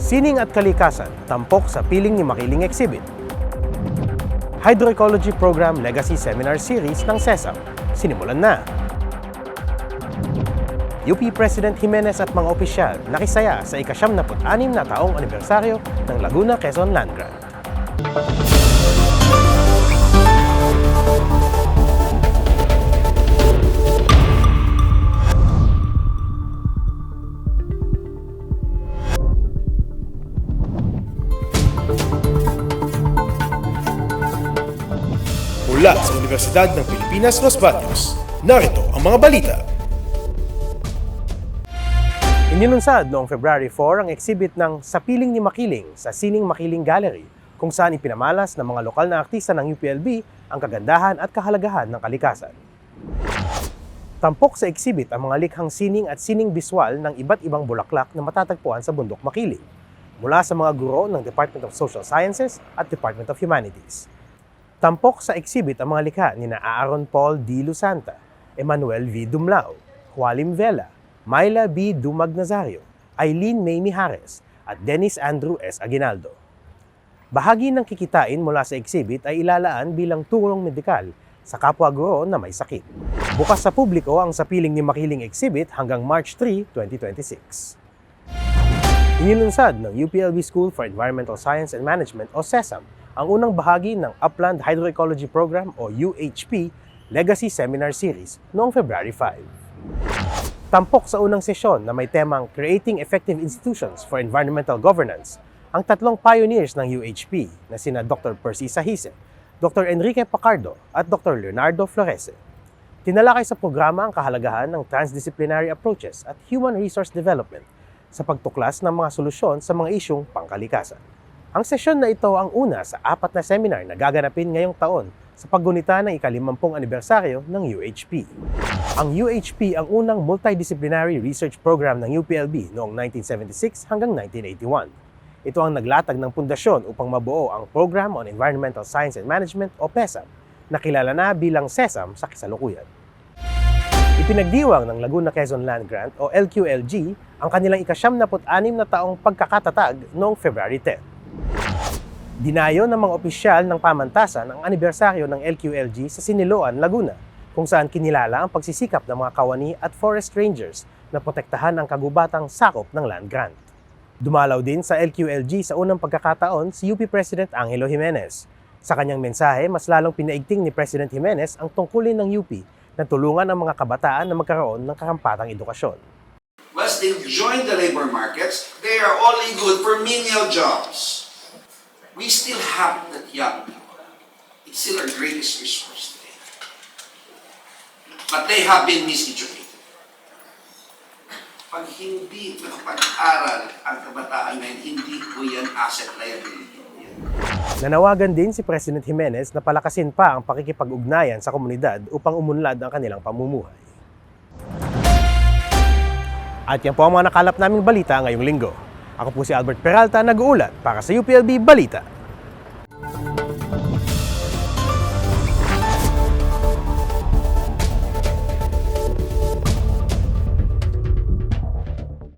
Sining at kalikasan, tampok sa piling ni Makiling Exhibit. Hydroecology Program Legacy Seminar Series ng SESAM, sinimulan na. UP President Jimenez at mga opisyal nakisaya sa ika-76 na taong anibersaryo ng Laguna Quezon Land Grant. Mula sa Universidad ng Pilipinas, Los Baños, narito ang mga balita. Inilunsad noong February 4 ang exhibit ng Sa Piling ni Makiling sa Sining Makiling Gallery, kung saan ipinamalas ng mga lokal na artista ng UPLB ang kagandahan at kahalagahan ng kalikasan. Tampok sa exhibit ang mga likhang sining at sining biswal ng iba't ibang bulaklak na matatagpuan sa Bundok Makiling, mula sa mga guro ng Department of Social Sciences at Department of Humanities. Tampok sa exhibit ang mga likha ni Aaron Paul D. Lusanta, Emmanuel V. Dumlao, Jualim Vela, Myla B. Dumag Nazario, Eileen May Mijares, at Dennis Andrew S. Aguinaldo. Bahagi ng kikitain mula sa exhibit ay ilalaan bilang tulong medikal sa kapwa guro na may sakit. Bukas sa publiko ang Sa Piling ni Makiling exhibit hanggang March 3, 2026. Inilunsad ng UPLB School for Environmental Science and Management o SESAM ang unang bahagi ng Upland Hydroecology Program o UHP Legacy Seminar Series noong February 5. Tampok sa unang sesyon na may temang Creating Effective Institutions for Environmental Governance ang tatlong pioneers ng UHP na sina Dr. Percy Sahise, Dr. Enrique Pacardo at Dr. Leonardo Florese. Tinalakay sa programa ang kahalagahan ng transdisciplinary approaches at human resource development sa pagtuklas ng mga solusyon sa mga isyung pangkalikasan. Ang sesyon na ito ang una sa 4 na seminar na gaganapin ngayong taon sa paggunita ng ika-50 anibersaryo ng UHP. Ang UHP ang unang multidisciplinary research program ng UPLB noong 1976 hanggang 1981. Ito ang naglatag ng pundasyon upang mabuo ang Program on Environmental Science and Management o PESAM na kilala na bilang SESAM sa kasalukuyan. Ipinagdiwang ng Laguna Quezon Land Grant o LQLG ang kanilang ika-76 na taong pagkakatatag noong February 10. Dinayo ng mga opisyal ng pamantasan ang anibersaryo ng LQLG sa Siniloan, Laguna, kung saan kinilala ang pagsisikap ng mga kawani at forest rangers na protektahan ang kagubatang sakop ng land grant. Dumalaw din sa LQLG sa unang pagkakataon si UP President Angelo Jimenez. Sa kanyang mensahe, mas lalong pinaigting ni President Jimenez ang tungkulin ng UP na tulungan ang mga kabataan na magkaroon ng karampatang edukasyon. Once they join the labor markets, they are only good for menial jobs. We still have that young people. It's still our greatest resource today. But they have been miseducated. Pag hindi nakapag-aral ang kabataan ngayon, hindi po yan asset liability. Nanawagan din si President Jimenez na palakasin pa ang pakikipag-ugnayan sa komunidad upang umunlad ang kanilang pamumuhay. At yan po ang mga nakalap naming balita ngayong linggo. Ako po si Albert Peralta, nag-uulat para sa UPLB Balita.